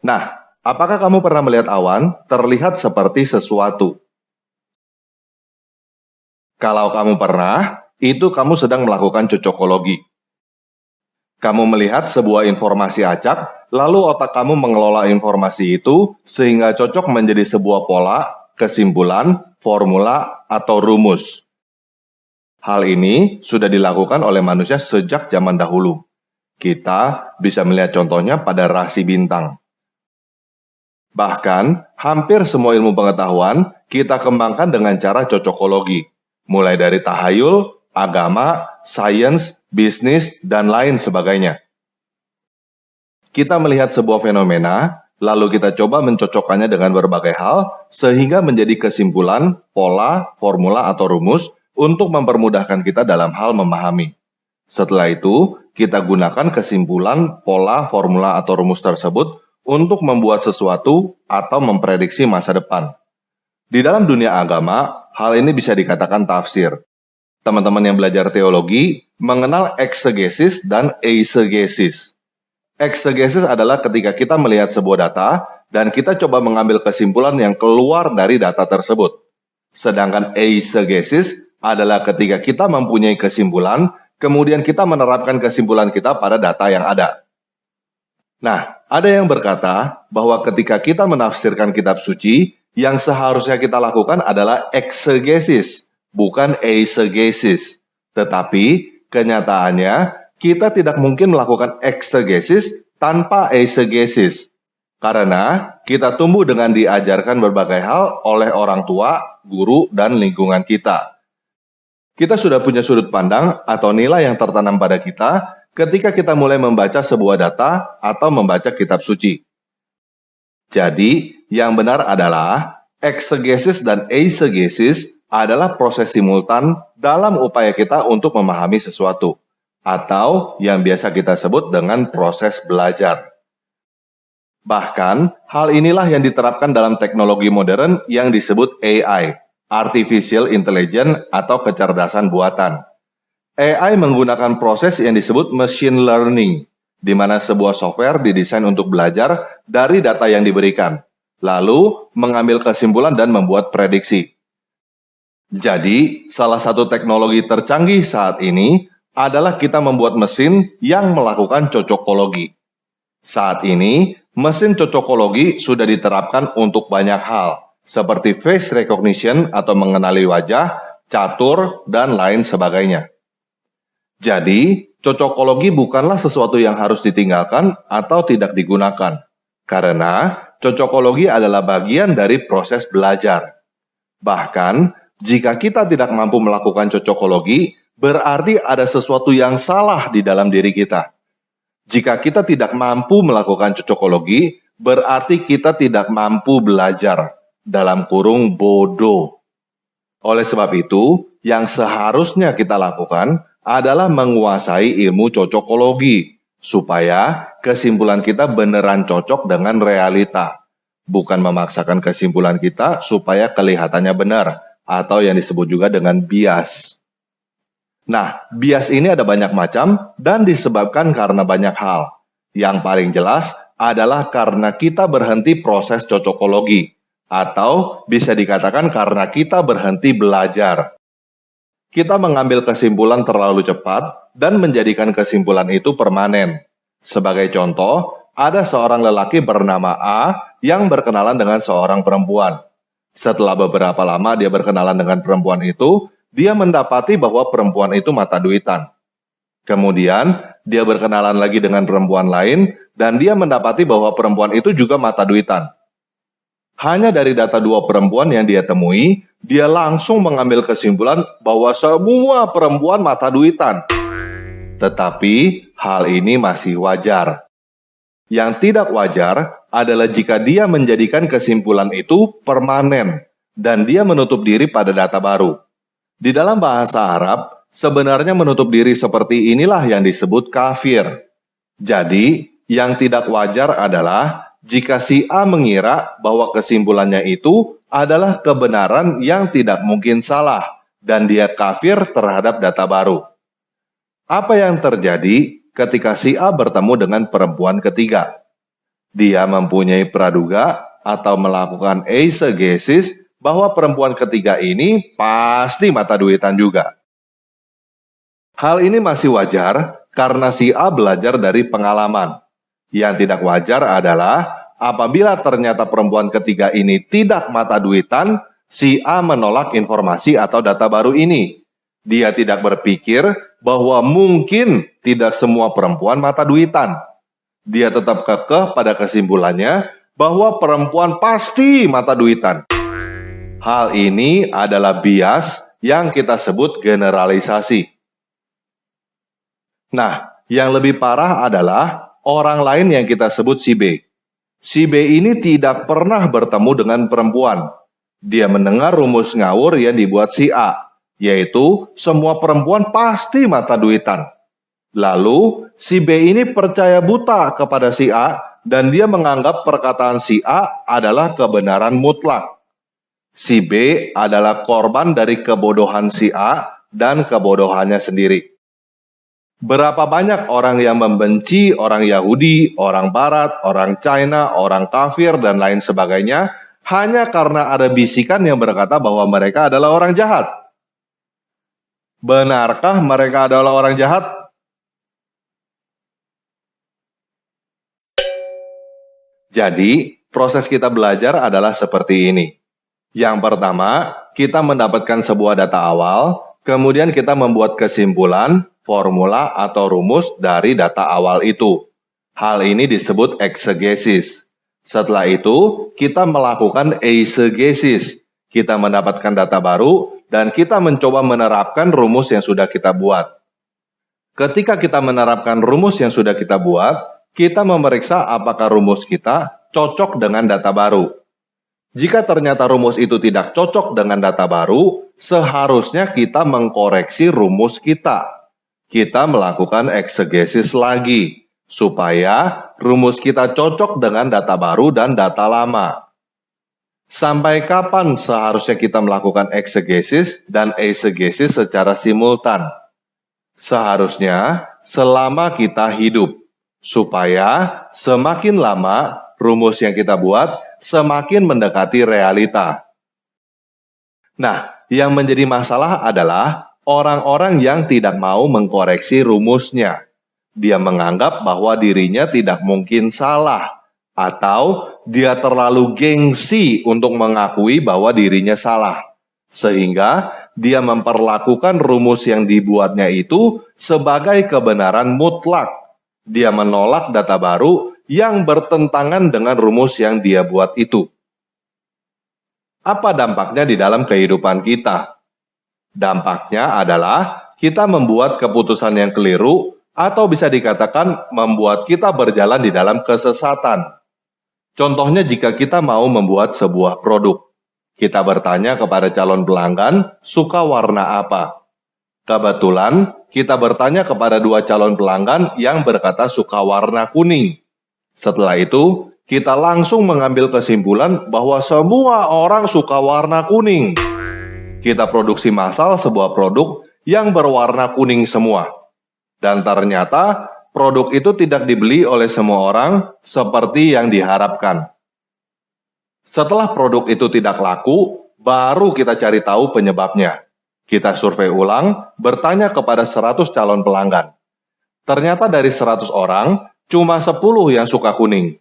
Nah, apakah kamu pernah melihat awan terlihat seperti sesuatu? Kalau kamu pernah, itu kamu sedang melakukan cocokologi. Kamu melihat sebuah informasi acak, lalu otak kamu mengelola informasi itu sehingga cocok menjadi sebuah pola, kesimpulan, formula, atau rumus. Hal ini sudah dilakukan oleh manusia sejak zaman dahulu. Kita bisa melihat contohnya pada rasi bintang. Bahkan, hampir semua ilmu pengetahuan kita kembangkan dengan cara cocokologi, mulai dari tahayul, agama, sains, bisnis, dan lain sebagainya. Kita melihat sebuah fenomena, lalu kita coba mencocokkannya dengan berbagai hal, sehingga menjadi kesimpulan, pola, formula, atau rumus untuk mempermudahkan kita dalam hal memahami. Setelah itu, kita gunakan kesimpulan, pola, formula, atau rumus tersebut untuk membuat sesuatu atau memprediksi masa depan. Di dalam dunia agama, hal ini bisa dikatakan tafsir. Teman-teman yang belajar teologi mengenal eksegesis dan eisegesis. Eksegesis adalah ketika kita melihat sebuah data dan kita coba mengambil kesimpulan yang keluar dari data tersebut. Sedangkan eisegesis adalah ketika kita mempunyai kesimpulan, kemudian kita menerapkan kesimpulan kita pada data yang ada. Nah, ada yang berkata bahwa ketika kita menafsirkan kitab suci, yang seharusnya kita lakukan adalah eksegesis, bukan eisegesis. Tetapi, kenyataannya, kita tidak mungkin melakukan eksegesis tanpa eisegesis. Karena kita tumbuh dengan diajarkan berbagai hal oleh orang tua, guru, dan lingkungan kita. Kita sudah punya sudut pandang atau nilai yang tertanam pada kita ketika kita mulai membaca sebuah data atau membaca kitab suci. Jadi, yang benar adalah eksegesis dan eisegesis adalah proses simultan dalam upaya kita untuk memahami sesuatu, atau yang biasa kita sebut dengan proses belajar. Bahkan, hal inilah yang diterapkan dalam teknologi modern yang disebut AI, Artificial Intelligence atau kecerdasan buatan. AI menggunakan proses yang disebut machine learning, di mana sebuah software didesain untuk belajar dari data yang diberikan, lalu mengambil kesimpulan dan membuat prediksi. Jadi, salah satu teknologi tercanggih saat ini adalah kita membuat mesin yang melakukan cocokologi. Saat ini, mesin cocokologi sudah diterapkan untuk banyak hal, seperti face recognition atau mengenali wajah, catur, dan lain sebagainya. Jadi, cocokologi bukanlah sesuatu yang harus ditinggalkan atau tidak digunakan, karena cocokologi adalah bagian dari proses belajar. Bahkan, jika kita tidak mampu melakukan cocokologi, berarti ada sesuatu yang salah di dalam diri kita. Jika kita tidak mampu melakukan cocokologi, berarti kita tidak mampu belajar, dalam kurung bodoh. Oleh sebab itu, yang seharusnya kita lakukan adalah menguasai ilmu cocokologi, supaya kesimpulan kita beneran cocok dengan realita, bukan memaksakan kesimpulan kita supaya kelihatannya benar, atau yang disebut juga dengan bias. Nah, bias ini ada banyak macam dan disebabkan karena banyak hal. Yang paling jelas adalah karena kita berhenti proses cocokologi, atau bisa dikatakan karena kita berhenti belajar. Kita mengambil kesimpulan terlalu cepat dan menjadikan kesimpulan itu permanen. Sebagai contoh, ada seorang lelaki bernama A yang berkenalan dengan seorang perempuan. Setelah beberapa lama dia berkenalan dengan perempuan itu, dia mendapati bahwa perempuan itu mata duitan. Kemudian, dia berkenalan lagi dengan perempuan lain, dan dia mendapati bahwa perempuan itu juga mata duitan. Hanya dari data dua perempuan yang dia temui, dia langsung mengambil kesimpulan bahwa semua perempuan mata duitan. Tetapi, hal ini masih wajar. Yang tidak wajar adalah jika dia menjadikan kesimpulan itu permanen, dan dia menutup diri pada data baru. Di dalam bahasa Arab, sebenarnya menutup diri seperti inilah yang disebut kafir. Jadi, yang tidak wajar adalah jika si A mengira bahwa kesimpulannya itu adalah kebenaran yang tidak mungkin salah, dan dia kafir terhadap data baru. Apa yang terjadi ketika si A bertemu dengan perempuan ketiga? Dia mempunyai praduga atau melakukan eisegesis bahwa perempuan ketiga ini pasti mata duitan juga. Hal ini masih wajar karena si A belajar dari pengalaman. Yang tidak wajar adalah apabila ternyata perempuan ketiga ini tidak mata duitan, si A menolak informasi atau data baru ini. Dia tidak berpikir bahwa mungkin tidak semua perempuan mata duitan. Dia tetap kekeh pada kesimpulannya bahwa perempuan pasti mata duitan. Hal ini adalah bias yang kita sebut generalisasi. Nah, yang lebih parah adalah orang lain yang kita sebut si B. Si B ini tidak pernah bertemu dengan perempuan. Dia mendengar rumus ngawur yang dibuat si A, yaitu semua perempuan pasti mata duitan. Lalu, si B ini percaya buta kepada si A dan dia menganggap perkataan si A adalah kebenaran mutlak. Si B adalah korban dari kebodohan si A dan kebodohannya sendiri. Berapa banyak orang yang membenci orang Yahudi, orang Barat, orang China, orang kafir, dan lain sebagainya hanya karena ada bisikan yang berkata bahwa mereka adalah orang jahat. Benarkah mereka adalah orang jahat? Jadi, proses kita belajar adalah seperti ini. Yang pertama, kita mendapatkan sebuah data awal, kemudian kita membuat kesimpulan, formula, atau rumus dari data awal itu. Hal ini disebut eksegesis. Setelah itu, kita melakukan eisegesis. Kita mendapatkan data baru, dan kita mencoba menerapkan rumus yang sudah kita buat. Ketika kita menerapkan rumus yang sudah kita buat, kita memeriksa apakah rumus kita cocok dengan data baru. Jika ternyata rumus itu tidak cocok dengan data baru, seharusnya kita mengkoreksi rumus kita. Kita melakukan eksegesis lagi, supaya rumus kita cocok dengan data baru dan data lama. Sampai kapan seharusnya kita melakukan eksegesis dan eisegesis secara simultan? Seharusnya selama kita hidup, supaya semakin lama rumus yang kita buat semakin mendekati realita. Nah, yang menjadi masalah adalah orang-orang yang tidak mau mengkoreksi rumusnya. Dia menganggap bahwa dirinya tidak mungkin salah, atau dia terlalu gengsi untuk mengakui bahwa dirinya salah. Sehingga dia memperlakukan rumus yang dibuatnya itu sebagai kebenaran mutlak. Dia menolak data baru yang bertentangan dengan rumus yang dia buat itu. Apa dampaknya di dalam kehidupan kita? Dampaknya adalah kita membuat keputusan yang keliru atau bisa dikatakan membuat kita berjalan di dalam kesesatan. Contohnya jika kita mau membuat sebuah produk. Kita bertanya kepada calon pelanggan, suka warna apa? Kebetulan, kita bertanya kepada dua calon pelanggan yang berkata suka warna kuning. Setelah itu, kita langsung mengambil kesimpulan bahwa semua orang suka warna kuning. Kita produksi massal sebuah produk yang berwarna kuning semua. Dan ternyata, produk itu tidak dibeli oleh semua orang seperti yang diharapkan. Setelah produk itu tidak laku, baru kita cari tahu penyebabnya. Kita survei ulang, bertanya kepada 100 calon pelanggan. Ternyata dari 100 orang, cuma 10 yang suka kuning.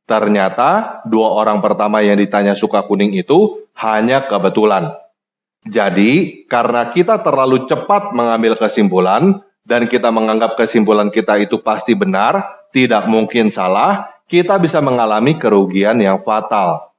Ternyata 2 orang pertama yang ditanya suka kuning itu hanya kebetulan. Jadi, karena kita terlalu cepat mengambil kesimpulan, dan kita menganggap kesimpulan kita itu pasti benar, tidak mungkin salah, kita bisa mengalami kerugian yang fatal.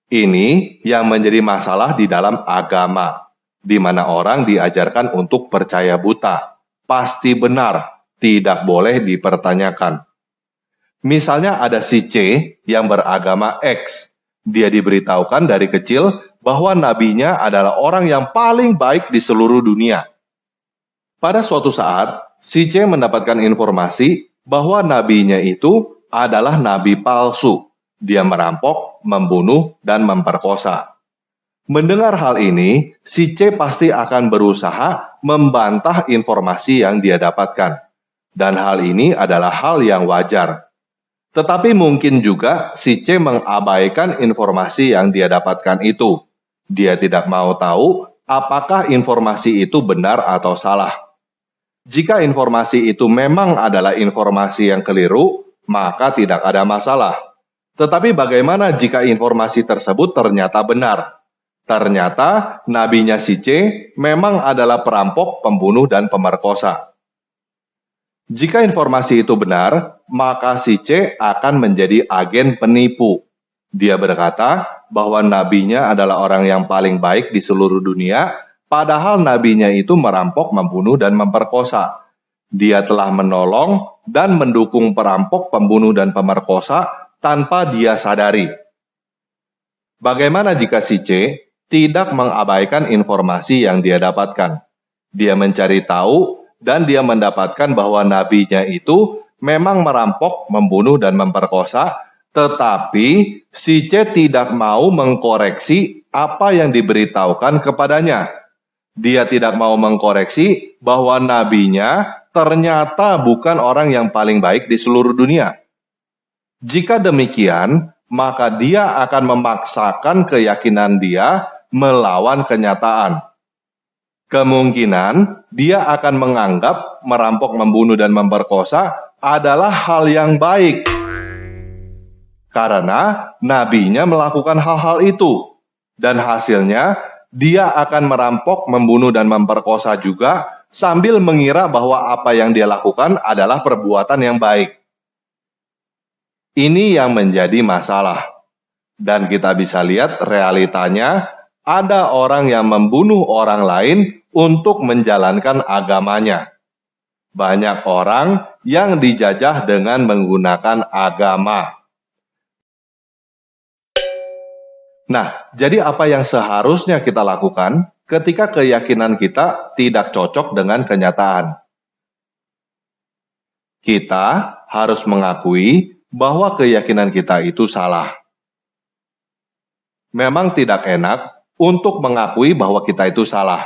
Ini yang menjadi masalah di dalam agama, di mana orang diajarkan untuk percaya buta, pasti benar, tidak boleh dipertanyakan. Misalnya ada si C yang beragama X. Dia diberitahukan dari kecil bahwa nabinya adalah orang yang paling baik di seluruh dunia. Pada suatu saat, si C mendapatkan informasi bahwa nabinya itu adalah nabi palsu. Dia merampok, membunuh, dan memperkosa. Mendengar hal ini, si C pasti akan berusaha membantah informasi yang dia dapatkan. Dan hal ini adalah hal yang wajar. Tetapi mungkin juga si C mengabaikan informasi yang dia dapatkan itu. Dia tidak mau tahu apakah informasi itu benar atau salah. Jika informasi itu memang adalah informasi yang keliru, maka tidak ada masalah. Tetapi bagaimana jika informasi tersebut ternyata benar? Ternyata nabinya si C memang adalah perampok, pembunuh, dan pemerkosa. Jika informasi itu benar, maka si C akan menjadi agen penipu. Dia berkata bahwa nabinya adalah orang yang paling baik di seluruh dunia, padahal nabinya itu merampok, membunuh, dan memperkosa. Dia telah menolong dan mendukung perampok, pembunuh, dan pemerkosa tanpa dia sadari. Bagaimana jika si C tidak mengabaikan informasi yang dia dapatkan? Dia mencari tahu dan dia mendapatkan bahwa nabinya itu memang merampok, membunuh, dan memperkosa, tetapi si C tidak mau mengkoreksi apa yang diberitahukan kepadanya. Dia tidak mau mengkoreksi bahwa nabinya ternyata bukan orang yang paling baik di seluruh dunia. Jika demikian, maka dia akan memaksakan keyakinan dia melawan kenyataan. Kemungkinan dia akan menganggap merampok, membunuh, dan memperkosa adalah hal yang baik. Karena nabinya melakukan hal-hal itu. Dan hasilnya, dia akan merampok, membunuh, dan memperkosa juga sambil mengira bahwa apa yang dia lakukan adalah perbuatan yang baik. Ini yang menjadi masalah. Dan kita bisa lihat realitanya, ada orang yang membunuh orang lain untuk menjalankan agamanya. Banyak orang yang dijajah dengan menggunakan agama. Nah, jadi apa yang seharusnya kita lakukan ketika keyakinan kita tidak cocok dengan kenyataan? Kita harus mengakui bahwa keyakinan kita itu salah. Memang tidak enak untuk mengakui bahwa kita itu salah.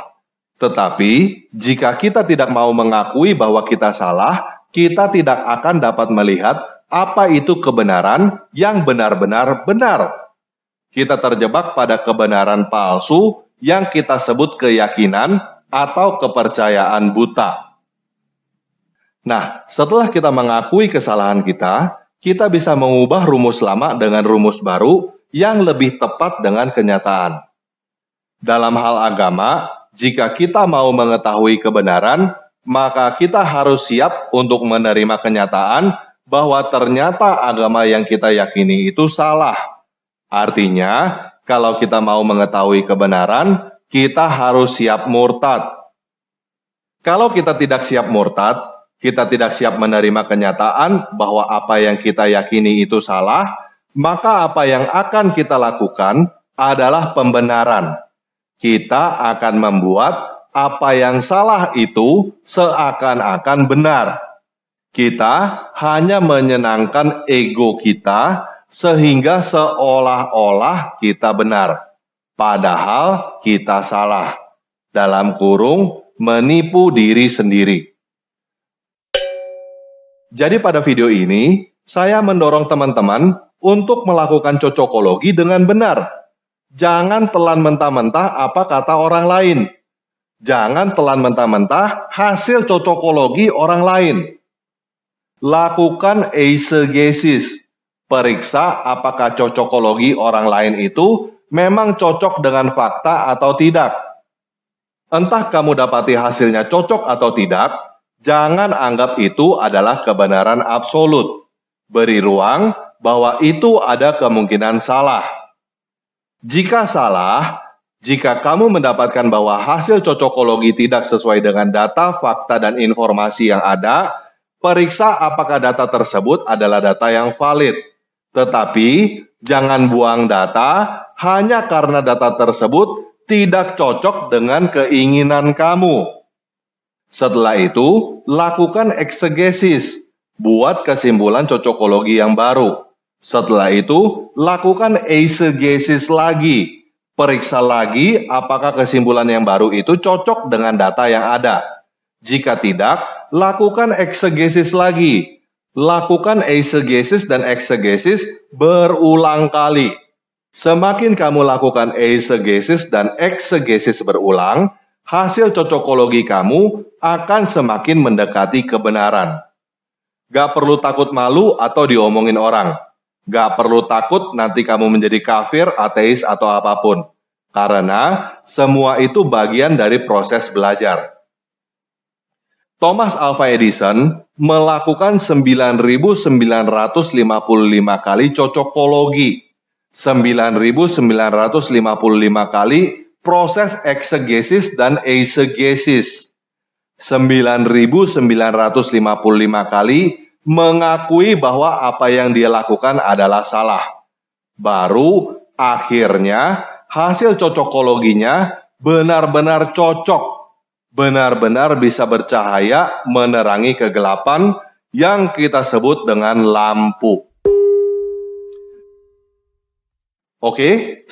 Tetapi, jika kita tidak mau mengakui bahwa kita salah, kita tidak akan dapat melihat apa itu kebenaran yang benar-benar benar. Kita terjebak pada kebenaran palsu yang kita sebut keyakinan atau kepercayaan buta. Nah, setelah kita mengakui kesalahan kita bisa mengubah rumus lama dengan rumus baru yang lebih tepat dengan kenyataan. Dalam hal agama, jika kita mau mengetahui kebenaran, maka kita harus siap untuk menerima kenyataan bahwa ternyata agama yang kita yakini itu salah. Artinya, kalau kita mau mengetahui kebenaran, kita harus siap murtad. Kalau kita tidak siap murtad, kita tidak siap menerima kenyataan bahwa apa yang kita yakini itu salah, maka apa yang akan kita lakukan adalah pembenaran. Kita akan membuat apa yang salah itu seakan-akan benar. Kita hanya menyenangkan ego kita sehingga seolah-olah kita benar, padahal kita salah. Dalam kurung, menipu diri sendiri. Jadi pada video ini, saya mendorong teman-teman untuk melakukan cocokologi dengan benar. Jangan telan mentah-mentah apa kata orang lain. Jangan telan mentah-mentah hasil cocokologi orang lain. Lakukan eisegesis. Periksa apakah cocokologi orang lain itu memang cocok dengan fakta atau tidak. Entah kamu dapati hasilnya cocok atau tidak, jangan anggap itu adalah kebenaran absolut. Beri ruang bahwa itu ada kemungkinan salah. Jika salah, jika kamu mendapatkan bahwa hasil cocokologi tidak sesuai dengan data, fakta, dan informasi yang ada, periksa apakah data tersebut adalah data yang valid. Tetapi, jangan buang data hanya karena data tersebut tidak cocok dengan keinginan kamu. Setelah itu, lakukan eksegesis. Buat kesimpulan cocokologi yang baru. Setelah itu, lakukan eisegesis lagi. Periksa lagi apakah kesimpulan yang baru itu cocok dengan data yang ada. Jika tidak, lakukan eksegesis lagi. Lakukan eisegesis dan eksegesis berulang kali. Semakin kamu lakukan eisegesis dan eksegesis berulang, hasil cocokologi kamu akan semakin mendekati kebenaran. Gak perlu takut malu atau diomongin orang. Gak perlu takut nanti kamu menjadi kafir, ateis, atau apapun. Karena semua itu bagian dari proses belajar. Thomas Alva Edison melakukan 9.955 kali cocokologi. 9.955 kali proses eksegesis dan eisegesis. 9.955 kali mengakui bahwa apa yang dia lakukan adalah salah. Baru akhirnya hasil cocokologinya benar-benar cocok. Benar-benar bisa bercahaya menerangi kegelapan yang kita sebut dengan lampu. Oke,